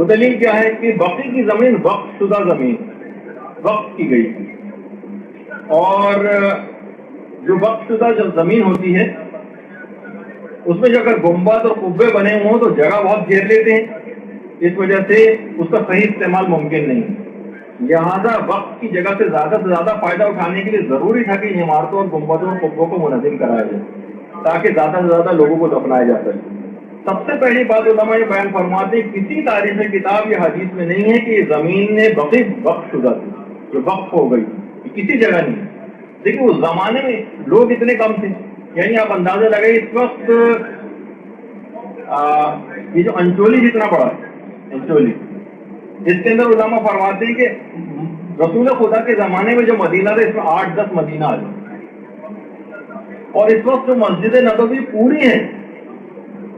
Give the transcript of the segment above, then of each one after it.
وہ دلیل کیا ہے کہ بقی کی زمین وقف شدہ زمین وقف کی گئی تھی، اور جو وقف شدہ جو زمین ہوتی ہے اس میں جو اگر گنبد اور قبے بنے ہوں تو جگہ بہت گھیر لیتے ہیں، اس وجہ سے اس کا صحیح استعمال ممکن نہیں ہے۔ لہٰذا وقت کی جگہ سے زیادہ فائدہ اٹھانے کے لیے ضروری تھا کہ ان عمارتوں اور گنبدوں اور قبوں کو منظم کرایا جائے تاکہ زیادہ سے زیادہ لوگوں کو دفنایا جا سکے۔ سب سے پہلی بات علماء یہ بیان فرماتے ہیں کسی تاریخ کتاب یا حدیث میں نہیں ہے کہ یہ زمین نے وقف شدہ تھی، جو وقف ہو گئی، کسی جگہ نہیں۔ دیکھیں اس زمانے میں لوگ اتنے کم تھے، یعنی آپ اندازہ لگائیں اس وقت یہ جو انچولی جتنا بڑا ہے، انچولی اس کے اندر علماء فرماتے ہیں کہ رسول خدا کے زمانے میں جو مدینہ تھا اس میں 8-10 مدینہ آ جائے، اور اس وقت جو مسجد نبوی پوری ہے،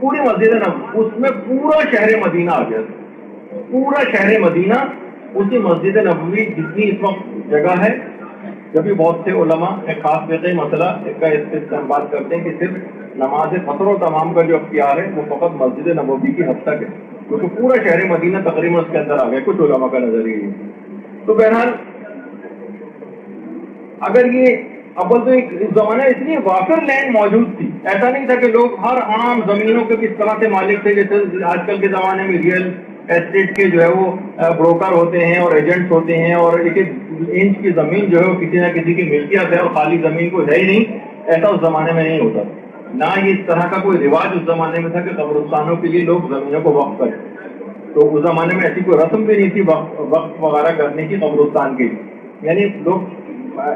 پوری مسجد نبوی، اس میں پورا شہر مدینہ آ گیا، پورا شہر مدینہ اسی مسجد نبوی جتنی اس وقت جگہ ہے۔ جبھی بہت سے علماء ایک خاص فقہی مسئلہ کا استعمال کرتے ہیں کہ صرف نماز فطر و تمام کا جو اختیار ہے وہ فقط مسجد نبوی کی حد تک ہے، کیونکہ پورا شہر مدینہ تقریباً اس کے اندر آ گیا، کچھ علماء کا نظریہ ہے۔ تو بہرحال اگر یہ اول تو اس زمانے اتنی وافر لینڈ موجود تھی، ایسا نہیں تھا کہ لوگ ہر عام زمینوں کے کس طرح سے مالک تھے، جیسے آج کل کے زمانے میں ریئل ایسٹیٹ کے جو ہے وہ بروکر ہوتے ہیں اور ایجنٹس ہوتے ہیں، اور ایک ایک انچ کی زمین جو ہے وہ کسی نہ کسی کی ملکیت ہے اور خالی زمین کو ہے ہی نہیں، ایسا اس زمانے میں نہیں ہوتا۔ نہ یہ اس طرح کا کوئی رواج اس زمانے میں تھا کہ قبرستانوں کے لیے لوگ زمینوں کو وقف کریں، تو اس زمانے میں ایسی کوئی رسم بھی نہیں تھی وقف وغیرہ کرنے کی قبرستان کے لیے، یعنی لوگ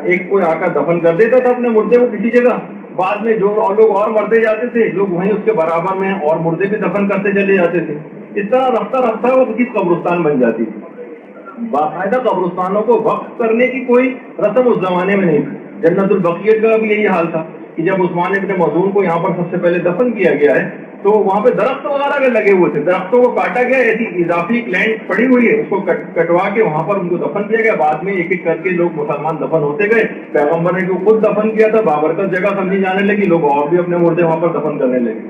ایک کوئی آ کر دفن کر دیتا تھا اپنے مردے کو کسی جگہ، بعد میں جو لوگ اور مرتے جاتے تھے لوگ وہیں اس کے برابر میں اور مردے بھی دفن کرتے چلے جاتے تھے، اس طرح رفتہ رفتہ وہ کسی قبرستان بن جاتی تھی۔ باقاعدہ قبرستانوں کو وقف کرنے کی کوئی رسم اس زمانے میں نہیں تھی۔ جنت البقیع کا بھی یہی حال تھا کہ جب عثمان ابن مظعون کو یہاں پر سب سے پہلے دفن کیا گیا ہے تو وہاں پہ درخت وغیرہ بھی لگے ہوئے تھے، درختوں کو کاٹا گیا، ایسی اضافی لینڈ پڑی ہوئی ہے اس کو کٹوا کے وہاں پر ان کو دفن کیا گیا۔ بعد میں ایک ایک کر کے لوگ مسلمان دفن ہوتے گئے، پیغمبر نے جو خود دفن کیا تھا بابرکت جگہ سمجھی جانے لگی، لوگ اور بھی اپنے مردے وہاں پر دفن کرنے لگے۔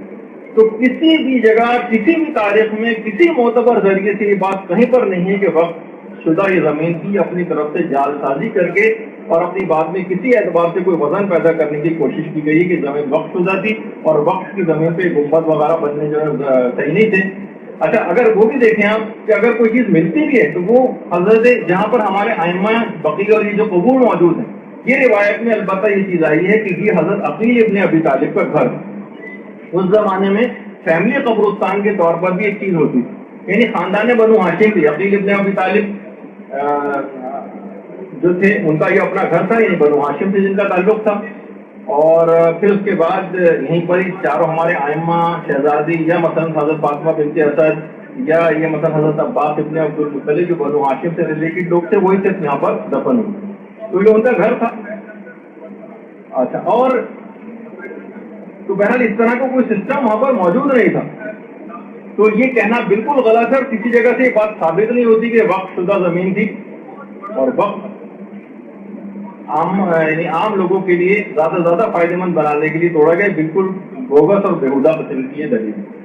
تو کسی بھی جگہ کسی بھی تاریخ میں کسی معتبر ذریعے سے یہ بات کہیں پر نہیں ہے کہ وقف شدہ یہ زمین کی اپنی طرف سے جال سازی کر کے اور اپنی بات میں کسی اعتبار سے کوئی وزن پیدا کرنے کی کوشش کی گئی کہ زمین وقف شدہ تھی اور وقف کی زمین پہ گنبد وغیرہ بننے جو ہے صحیح نہیں تھے۔ اچھا اگر وہ بھی دیکھیں آپ کہ اگر کوئی چیز ملتی بھی ہے تو وہ حضرت جہاں پر ہمارے ائمہ بقیع اور یہ جو قبور موجود ہیں، یہ روایت میں البتہ یہ چیز آئی ہے کہ یہ حضرت عقیل ابن ابی طالب کا گھر، اس زمانے میں فیملی قبرستان کے طور پر بھی ایک چیز ہوتی تھی، یعنی خاندان بنو ہاشم تھے، عقیل ابن ابی طالب جو تھے ان کا یہ اپنا گھر تھا، یعنی بنو ہاشم سے جن کا تعلق تھا، اور پھر اس کے بعد یہیں پر ہی چاروں ہمارے ائمہ شہزادی یا مثلا حضرت فاطمہ بنت اسد یا یہ مثلا حضرت عباس ابن عبد المطلب جو بنو ہاشم سے ریلیٹڈ لوگ تھے وہی صرف یہاں پر دفن ہوئے، تو یہ ان کا گھر تھا۔ اچھا اور تو بہرحال اس طرح کا کوئی سسٹم وہاں پر موجود نہیں تھا، تو یہ کہنا بالکل غلط ہے، اور کسی جگہ سے یہ بات ثابت نہیں ہوتی کہ وقف شدہ زمین تھی اور وقف عام لوگوں کے لیے زیادہ فائدہ مند بنانے کے لیے توڑا گیا، بالکل بوگس اور بےہودہ قسم کی یہ دلیل ہے۔